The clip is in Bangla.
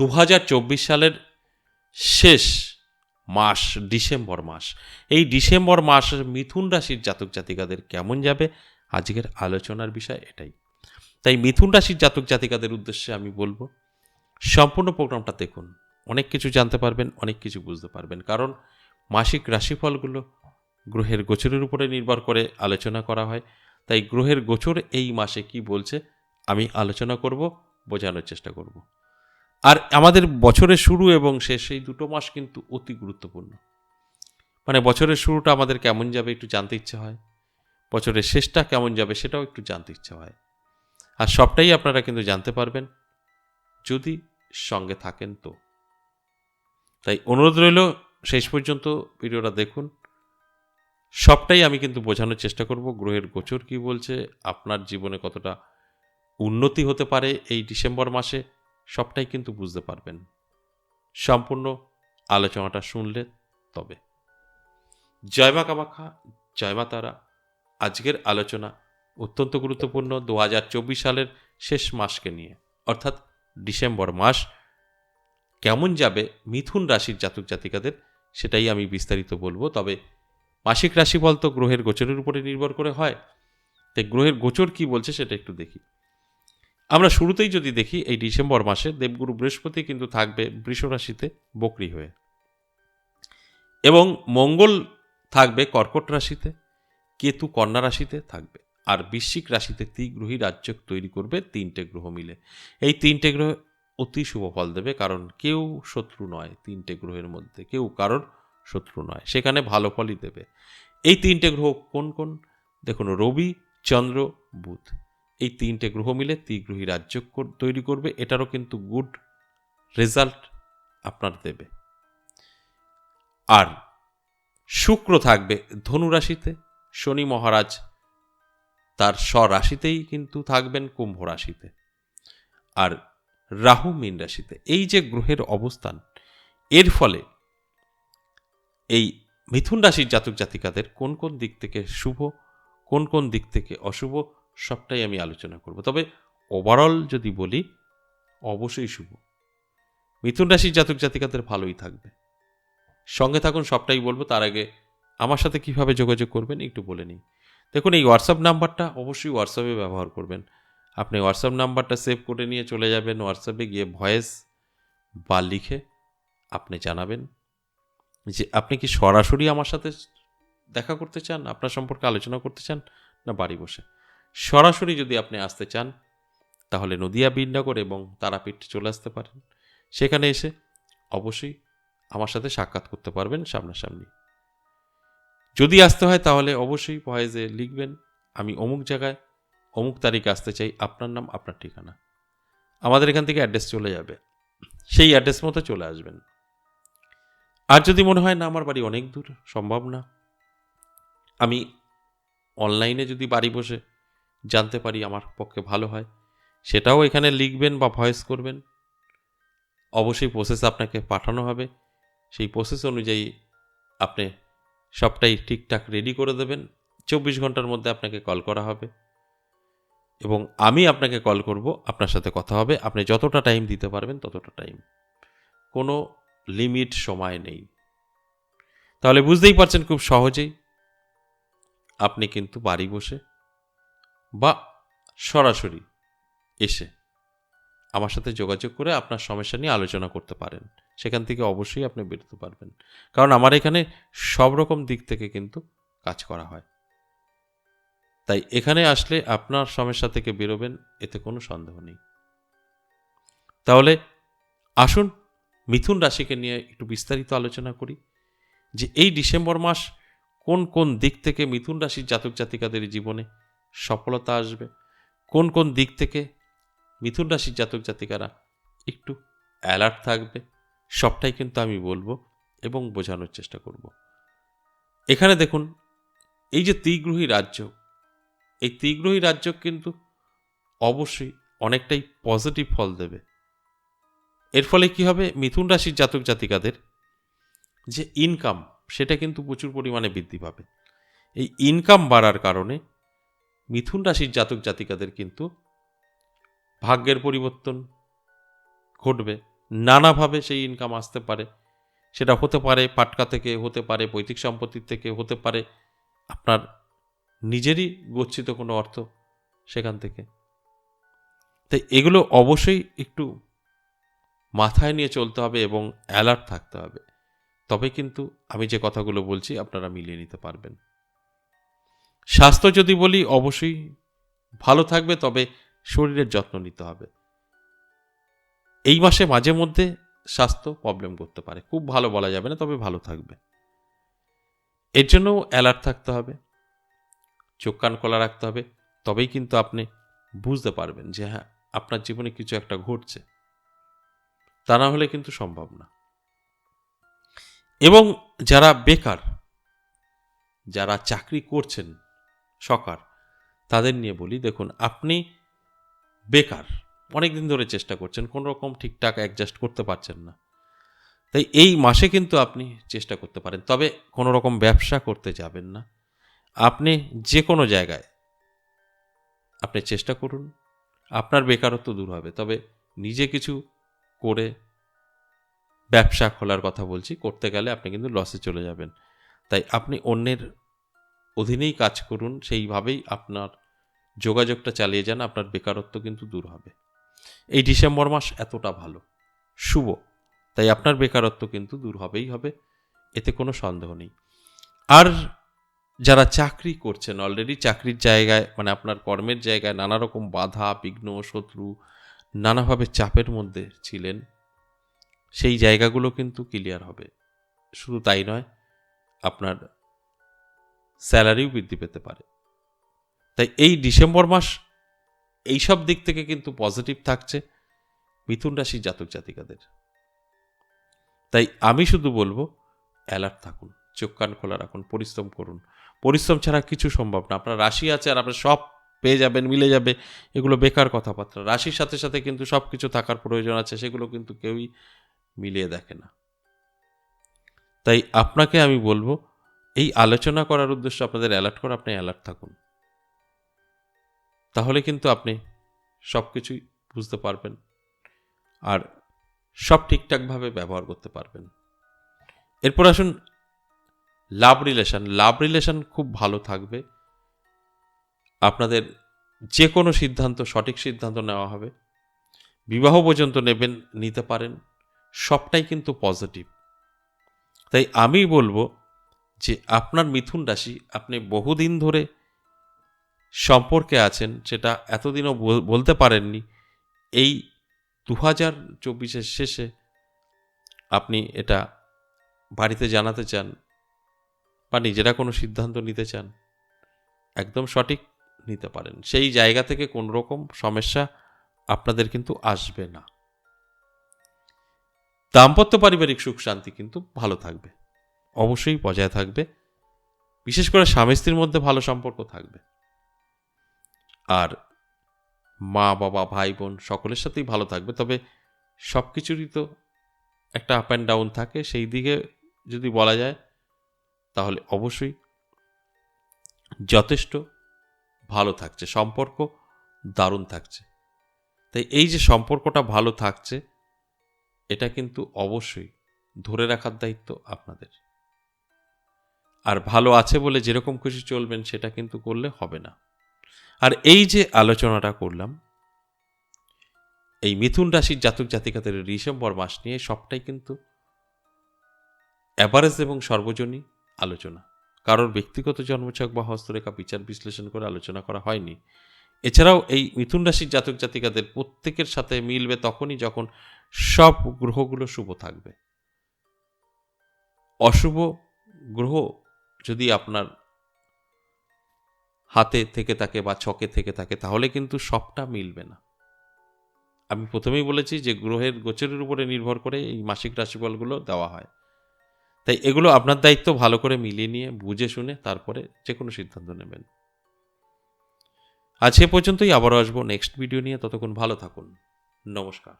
2024 সালের শেষ মাস ডিসেম্বর মাস। এই ডিসেম্বর মাস মিথুন রাশির জাতক জাতিকাদের কেমন যাবে, আজকের আলোচনার বিষয় এটাই। তাই মিথুন রাশির জাতক জাতিকাদের উদ্দেশ্যে আমি বলবো, সম্পূর্ণ প্রোগ্রামটা দেখুন, অনেক কিছু জানতে পারবেন, অনেক কিছু বুঝতে পারবেন। কারণ মাসিক রাশিফলগুলো গ্রহের গোচরের উপরে নির্ভর করে আলোচনা করা হয়। তাই গ্রহের গোচর এই মাসে কি বলছে আমি আলোচনা করব, বোঝানোর চেষ্টা করব। আর আমাদের বছরের শুরু এবং শেষ এই দুটো মাস কিন্তু অতি গুরুত্বপূর্ণ। মানে বছরের শুরুটা আমাদের কেমন যাবে একটু জানতে ইচ্ছে হয়, বছরের শেষটা কেমন যাবে সেটাও একটু জানতে ইচ্ছে হয়। আর সবটাই আপনারা কিন্তু জানতে পারবেন যদি সঙ্গে থাকেন তো। তাই অনুরোধ রইল শেষ পর্যন্ত ভিডিওটা দেখুন। সবটাই আমি কিন্তু বোঝানোর চেষ্টা করব, গ্রহের গোচর কি বলছে, আপনার জীবনে কতটা উন্নতি হতে পারে এই ডিসেম্বর মাসে, সবটাই কিন্তু বুঝতে পারবেন সম্পূর্ণ আলোচনাটা শুনলে তবে। জয় মা কামাখ্যা, জয় মা তারা। আজকের আলোচনা অত্যন্ত গুরুত্বপূর্ণ 2024 সালের শেষ মাসকে নিয়ে, অর্থাৎ ডিসেম্বর মাস কেমন যাবে মিথুন রাশির জাতক জাতিকাদের সেটাই আমি বিস্তারিত বলবো। তবে মাসিক রাশিফল তো গ্রহের গোচরের উপরে নির্ভর করে হয়, তাই গ্রহের গোচর কি বলছে সেটা একটু দেখি। আমরা শুরুতেই যদি দেখি, এই ডিসেম্বর মাসে দেবগুরু বৃহস্পতি কিন্তু থাকবে বৃষ রাশিতে বকরি হয়ে, এবং মঙ্গল থাকবে কর্কট রাশিতে, কেতু কন্যা রাশিতে থাকবে, আর বৃশ্চিক রাশিতে ত্রিগ্রহী রাজ্য তৈরি করবে তিনটে গ্রহ মিলে। এই তিনটে গ্রহ অতি শুভ ফল দেবে, কারণ কেউ শত্রু নয়, তিনটে গ্রহের মধ্যে কেউ কারোর শত্রু নয়, সেখানে ভালো ফলই দেবে। এই তিনটে গ্রহ কোন কোন দেখুন, রবি, চন্দ্র, বুধ, এই তিনটে গ্রহ মিলে ত্রিগ্রহী রাজ্য তৈরি করবে। এটারও কিন্তু গুড রেজাল্ট আপনার দেবে। আর শুক্র থাকবে ধনু রাশিতে, শনি মহারাজ তার স্বরাশিতেই কিন্তু থাকবেন কুম্ভ রাশিতে, আর রাহু মীন রাশিতে। এই যে গ্রহের অবস্থান, এর ফলে এই মিথুন রাশির জাতক জাতিকাদের কোন কোন দিক থেকে শুভ, কোন কোন দিক থেকে অশুভ, সবটাই আমি আলোচনা করব। তবে ওভারঅল যদি বলি, অবশ্যই শুভ। মিথুন রাশির জাতক জাতিকাদের ভালোই থাকবে। সঙ্গে থাকুন, সবটাই বলবো। তার আগে আমার সাথে কিভাবে যোগাযোগ করবেন একটু বলে নিই। দেখুন, এই হোয়াটসঅ্যাপ নাম্বারটা অবশ্যই হোয়াটসঅ্যাপে ব্যবহার করবেন। আপনি হোয়াটসঅ্যাপ নাম্বারটা সেভ করে নিয়ে চলে যাবেন হোয়াটসঅ্যাপে, গিয়ে ভয়েস বা লিখে আপনি জানাবেন যে আপনি কি সরাসরি আমার সাথে দেখা করতে চান, আপনার সম্পর্কে আলোচনা করতে চান, না বাড়ি বসে। সরাসরি যদি আপনি আসতে চান তাহলে নদিয়া, বীরনগর এবং তারাপীঠ চলে আসতে পারেন। সেখানে এসে অবশ্যই আমার সাথে সাক্ষাৎ করতে পারবেন সামনাসামনি। যদি আসতে হয় তাহলে অবশ্যই ভয়েসে লিখবেন, আমি অমুক জায়গায় অমুক তারিখ আসতে চাই, আপনার নাম, আপনার ঠিকানা। আমাদের এখান থেকে অ্যাড্রেস চলে যাবে, সেই অ্যাড্রেস মতো চলে আসবেন। আর যদি মনে হয় না আমার বাড়ি অনেক দূর, সম্ভব না, আমি অনলাইনে যদি বাড়ি বসে জানতে পারি আমার পক্ষে ভালো হয়, সেটাও এখানে লিখবেন বা ভয়েস করবেন। অবশ্যই প্রসেস আপনাকে পাঠানো হবে, সেই প্রসেস অনুযায়ী আপনি সবটাই ঠিকঠাক রেডি করে দেবেন। 24 ঘন্টার মধ্যে আপনাকে কল করা হবে এবং আমি আপনাকে কল করব, আপনার সাথে কথা হবে। আপনি যতটা টাইম দিতে পারবেন ততটা টাইম, কোনো লিমিট সময় নেই। তাহলে বুঝতেই পারছেন খুব সহজেই আপনি কিন্তু বাড়ি বসে বা সরাসরি এসে আমার সাথে যোগাযোগ করে আপনার সমস্যা নিয়ে আলোচনা করতে পারেন। সেখান থেকে অবশ্যই আপনি বেরোতে পারবেন, কারণ আমার এখানে সব রকম দিক থেকে কিন্তু কাজ করা হয়। তাই এখানে আসলে আপনার সমস্যা থেকে বেরোবেন, এতে কোনো সন্দেহ নেই। তাহলে আসুন মিথুন রাশিকে নিয়ে একটু বিস্তারিত আলোচনা করি, যে এই ডিসেম্বর মাস কোন কোন দিক থেকে মিথুন রাশির জাতক জাতিকাদের জীবনে সফলতা আসবে, কোন কোন দিক থেকে মিথুন রাশির জাতক জাতিকারা একটু অ্যালার্ট থাকবে, সবটাই কিন্তু আমি বলবো এবং বোঝানোর চেষ্টা করব। এখানে দেখুন, এই যে ত্রিগ্রহী রাজ্য, এই ত্রিগ্রহী রাজ্য কিন্তু অবশ্যই অনেকটাই পজিটিভ ফল দেবে। এর ফলে কি হবে, মিথুন রাশির জাতক জাতিকাদের যে ইনকাম, সেটা কিন্তু প্রচুর পরিমাণে বৃদ্ধি পাবে। এই ইনকাম বাড়ার কারণে মিথুন রাশির জাতক জাতিকাদের কিন্তু ভাগ্যের পরিবর্তন ঘটবে, নানাভাবে সেই ইনকাম আসতে পারে। সেটা হতে পারে পাটকা থেকে, হতে পারে পৈতৃক সম্পত্তির থেকে, হতে পারে আপনার নিজেরই গচ্ছিত কোনো অর্থ সেখান থেকে। তাই এগুলো অবশ্যই একটু মাথায় নিয়ে চলতে হবে এবং অ্যালার্ট থাকতে হবে। তবে কিন্তু আমি যে কথাগুলো বলছি আপনারা মিলিয়ে নিতে পারবেন। স্বাস্থ্য যদি বলি, অবশ্যই ভালো থাকবে, তবে শরীরের যত্ন নিতে হবে। এই মাসে মাঝে মধ্যে স্বাস্থ্য প্রবলেম করতে পারে, খুব ভালো বলা যাবে না, তবে ভালো থাকবে। এর জন্যও অ্যালার্ট থাকতে হবে, চোখ কান খোলা রাখতে হবে। তবেই কিন্তু আপনি বুঝতে পারবেন যে হ্যাঁ, আপনার জীবনে কিছু একটা ঘটছে। তা না হলে কিন্তু সম্ভব না। এবং যারা বেকার, যারা চাকরি করছেন সকার, তাদের নিয়ে বলি, দেখুন আপনি বেকার, অনেক দিন ধরে চেষ্টা করছেন, কোনো রকম ঠিকঠাক অ্যাডজাস্ট করতে পারছেন না। তাই এই মাসে কিন্তু আপনি চেষ্টা করতে পারেন, তবে কোনো রকম ব্যবসা করতে যাবেন না। আপনি যে কোনো জায়গায় আপনি চেষ্টা করুন, আপনার বেকারত্ব দূর হবে। তবে নিজে কিছু করে ব্যবসা খোলার কথা বলছি, করতে গেলে আপনি কিন্তু লসে চলে যাবেন। তাই আপনি অন্যের অধীনেই কাজ করুন, সেইভাবেই আপনার যোগাযোগটা চালিয়ে যান, আপনার বেকারত্ব কিন্তু দূর হবে। এই ডিসেম্বর মাস এতটা ভালো, শুভ, তাই আপনার বেকারত্ব কিন্তু দূর হবেই হবে, এতে কোনো সন্দেহ নেই। আর যারা চাকরি করছেন, অলরেডি চাকরির জায়গায় মানে আপনার কর্মের জায়গায় নানা রকম বাধা বিঘ্ন শত্রু নানাভাবে চাপের মধ্যে ছিলেন, সেই জায়গাগুলো কিন্তু ক্লিয়ার হবে। শুধু তাই নয়, আপনার স্যালারিও বৃদ্ধি পেতে পারে। তাই এই ডিসেম্বর মাস এইসব দিক থেকে কিন্তু পজিটিভ থাকছে মিথুন রাশির জাতক জাতিকাদের। তাই আমি শুধু বলবো, অ্যালার্ট থাকুন, চোখ কান খোলা রাখুন, পরিশ্রম করুন। পরিশ্রম ছাড়া কিছু সম্ভব না। আপনার রাশি আছে আর আপনার সব পেয়ে যাবেন, মিলে যাবে, এগুলো বেকার কথাবার্তা। রাশির সাথে সাথে কিন্তু সব কিছু থাকার প্রয়োজন আছে, সেগুলো কিন্তু কেউই মিলিয়ে দেখে না। তাই আপনাকে আমি বলবো, এই আলোচনা করার উদ্দেশ্য আপনাদের অ্যালার্ট করা, আপনি অ্যালার্ট থাকুন। তাহলে কিন্তু আপনি সব কিছুই বুঝতে পারবেন আর সব ঠিকঠাকভাবে ব্যবহার করতে পারবেন। এরপর আসুন লাভ রিলেশন। লাভ রিলেশন খুব ভালো থাকবে, আপনাদের যে কোনো সিদ্ধান্ত সঠিক সিদ্ধান্ত নেওয়া হবে, বিবাহ পর্যন্ত নিতে পারেন, সবটাই কিন্তু পজিটিভ। তাই আমি বলবো যে আপনার মিথুন রাশি, আপনি বহুদিন ধরে সম্পর্কে আছেন, সেটা এতদিনও বলতে পারেননি, এই 2024-এর শেষে আপনি এটা বাড়িতে জানাতে চান বা নিজেরা কোনো সিদ্ধান্ত নিতে চান, একদম সঠিক নিতে পারেন। সেই জায়গা থেকে কোনো রকম সমস্যা আপনাদের কিন্তু আসবে না। দাম্পত্য পারিবারিক সুখ শান্তি কিন্তু ভালো থাকবে, অবশ্যই বজায় থাকবে। বিশেষ করে স্বামী স্ত্রীর মধ্যে ভালো সম্পর্ক থাকবে। আর মা বাবা ভাই বোন সকলের সাথেই ভালো থাকবে। তবে সব কিছুরই তো একটা আপ অ্যান্ড ডাউন থাকে, সেই দিকে যদি বলা যায় তাহলে অবশ্যই যথেষ্ট ভালো থাকছে, সম্পর্ক দারুণ থাকছে। তাই এই যে সম্পর্কটা ভালো থাকছে, এটা কিন্তু অবশ্যই ধরে রাখার দায়িত্ব আপনাদের। আর ভালো আছে বলে যেরকম খুশি চলবেন সেটা কিন্তু করলে হবে না। আর এই যে আলোচনাটা করলাম এই মিথুন রাশির জাতক জাতিকাদের ডিসেম্বর মাস নিয়ে, সবটাই কিন্তু অ্যাভারেজ এবং সর্বজনীন আলোচনা, কারোর ব্যক্তিগত জন্মছক বা হস্তরেখা বিচার বিশ্লেষণ করে আলোচনা করা হয়নি। এছাড়াও এই মিথুন রাশির জাতক জাতিকাদের প্রত্যেকের সাথে মিলবে তখনই যখন সব গ্রহগুলো শুভ থাকবে। অশুভ গ্রহ যদি আপনার হাতে থেকে থাকে বা ছকে থেকে থাকে, তাহলে কিন্তু সবটা মিলবে না। আমি প্রথমেই বলেছি যে গ্রহের গোচরের উপরে নির্ভর করে এই মাসিক রাশিফলগুলো দেওয়া হয়। তাই এগুলো আপনার দায়িত্ব ভালো করে মিলিয়ে নিয়ে বুঝে শুনে তারপরে যে কোনো সিদ্ধান্ত নেবেন। আজ এ পর্যন্তই, আবারও আসবো নেক্সট ভিডিও নিয়ে। ততক্ষণ ভালো থাকুন। নমস্কার।